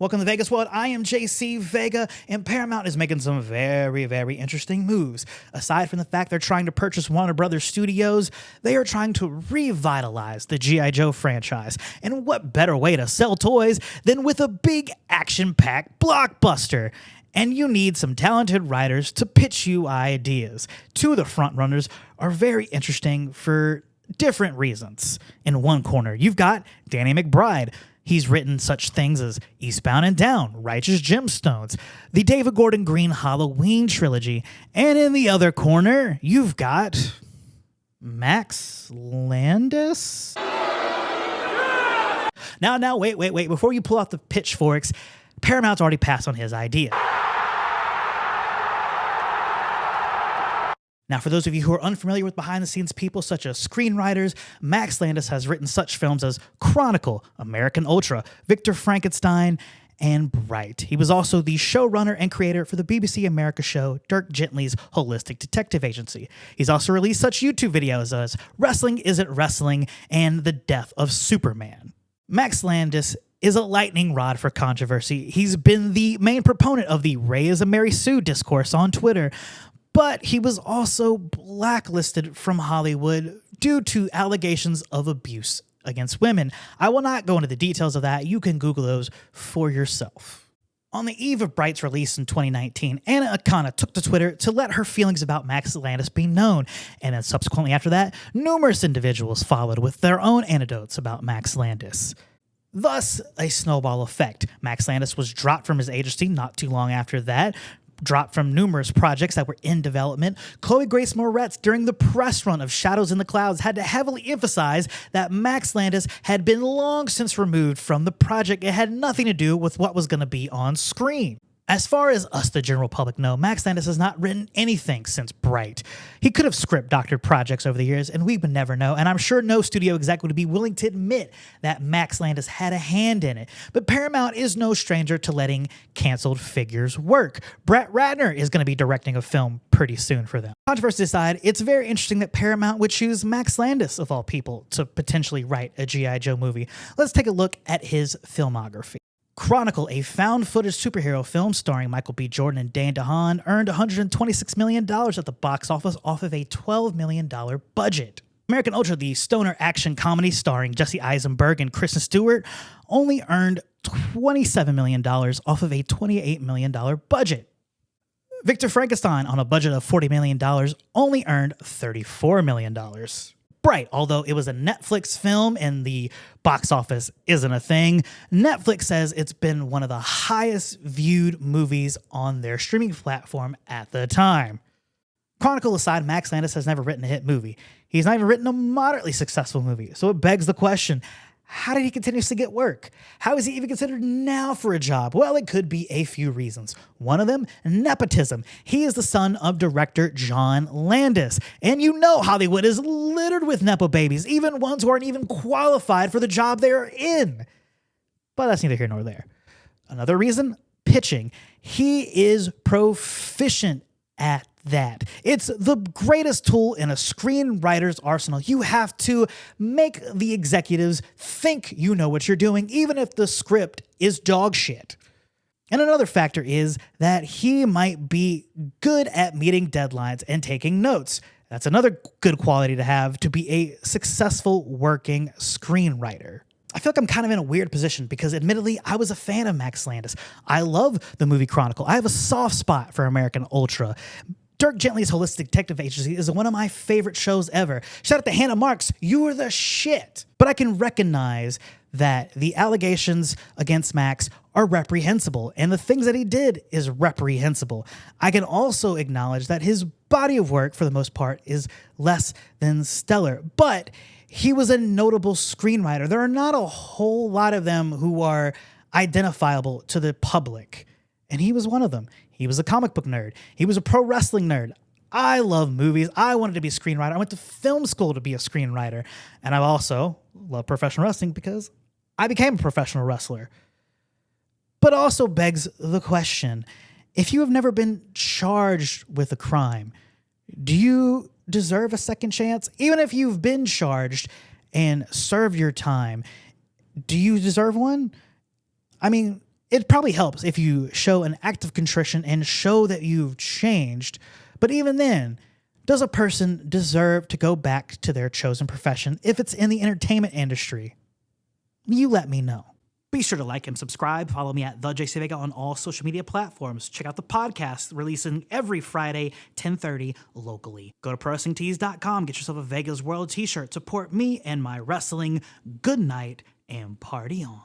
Welcome to Vegas World. I am JC Vega, and Paramount is making some very, very interesting moves. Aside from the fact they're trying to purchase Warner Brothers Studios, they are trying to revitalize the G.I. Joe franchise. And what better way to sell toys than with a big action-packed blockbuster? And you need some talented writers to pitch you ideas. Two of the frontrunners are very interesting for different reasons. In one corner, you've got Danny McBride. He's written such things as Eastbound and Down, Righteous Gemstones, the David Gordon Green Halloween trilogy. And in the other corner, you've got Max Landis. Now, wait. Before you pull out the pitchforks, Paramount's already passed on his idea. Now, for those of you who are unfamiliar with behind-the-scenes people such as screenwriters, Max Landis has written such films as Chronicle, American Ultra, Victor Frankenstein, and Bright. He was also the showrunner and creator for the BBC America show Dirk Gently's Holistic Detective Agency. He's also released such YouTube videos as Wrestling Isn't Wrestling and The Death of Superman. Max Landis is a lightning rod for controversy. He's been the main proponent of the Ray is a Mary Sue discourse on Twitter, but he was also blacklisted from Hollywood due to allegations of abuse against women. I will not go into the details of that. You can Google those for yourself. On the eve of Bright's release in 2019, Anna Akana took to Twitter to let her feelings about Max Landis be known. And then subsequently after that, numerous individuals followed with their own anecdotes about Max Landis. Thus, a snowball effect. Max Landis was dropped from his agency not too long after that, dropped from numerous projects that were in development. Chloe Grace Moretz, during the press run of Shadows in the Clouds, had to heavily emphasize that Max Landis had been long since removed from the project. It had nothing to do with what was going to be on screen. As far as us, the general public, know, Max Landis has not written anything since Bright. He could have script doctored projects over the years, and we would never know, and I'm sure no studio exec would be willing to admit that Max Landis had a hand in it. But Paramount is no stranger to letting canceled figures work. Brett Ratner is going to be directing a film pretty soon for them. Controversy aside, it's very interesting that Paramount would choose Max Landis, of all people, to potentially write a G.I. Joe movie. Let's take a look at his filmography. Chronicle, a found-footage superhero film starring Michael B. Jordan and Dane DeHaan, earned $126 million at the box office off of a $12 million budget. American Ultra, the stoner action comedy starring Jesse Eisenberg and Kristen Stewart, only earned $27 million off of a $28 million budget. Victor Frankenstein, on a budget of $40 million, only earned $34 million. Bright, although it was a Netflix film and the box office isn't a thing, Netflix says it's been one of the highest viewed movies on their streaming platform at the time. Chronicle aside, Max Landis has never written a hit movie. He's not even written a moderately successful movie. So it begs the question, how did he continuously get work? How is he even considered now for a job? Well, it could be a few reasons. One of them, nepotism. He is the son of director John Landis. And you know Hollywood is littered with nepo babies, even ones who aren't even qualified for the job they're in. But that's neither here nor there. Another reason, pitching. He is proficient at that. It's the greatest tool in a screenwriter's arsenal. You have to make the executives think you know what you're doing, even if the script is dog shit. And another factor is that he might be good at meeting deadlines and taking notes. That's another good quality to have to be a successful working screenwriter. I feel like I'm kind of in a weird position because admittedly, I was a fan of Max Landis. I love the movie Chronicle. I have a soft spot for American Ultra. Dirk Gently's Holistic Detective Agency is one of my favorite shows ever. Shout out to Hannah Marks, you were the shit. But I can recognize that the allegations against Max are reprehensible, and the things that he did is reprehensible. I can also acknowledge that his body of work, for the most part, is less than stellar, but he was a notable screenwriter. There are not a whole lot of them who are identifiable to the public, and he was one of them. He was a comic book nerd. He was a pro wrestling nerd. I love movies. I wanted to be a screenwriter. I went to film school to be a screenwriter. And I also love professional wrestling because I became a professional wrestler. But also begs the question, if you have never been charged with a crime, do you deserve a second chance? Even if you've been charged and served your time, do you deserve one? I mean, It probably helps if you show an act of contrition and show that you've changed. But even then, does a person deserve to go back to their chosen profession if it's in the entertainment industry? You let me know. Be sure to like and subscribe. Follow me at the JC Vega on all social media platforms. Check out the podcast releasing every Friday, 10:30 locally. Go to ProWrestlingTees.com. Get yourself a Vega's World t-shirt. Support me and my wrestling. Good night and party on.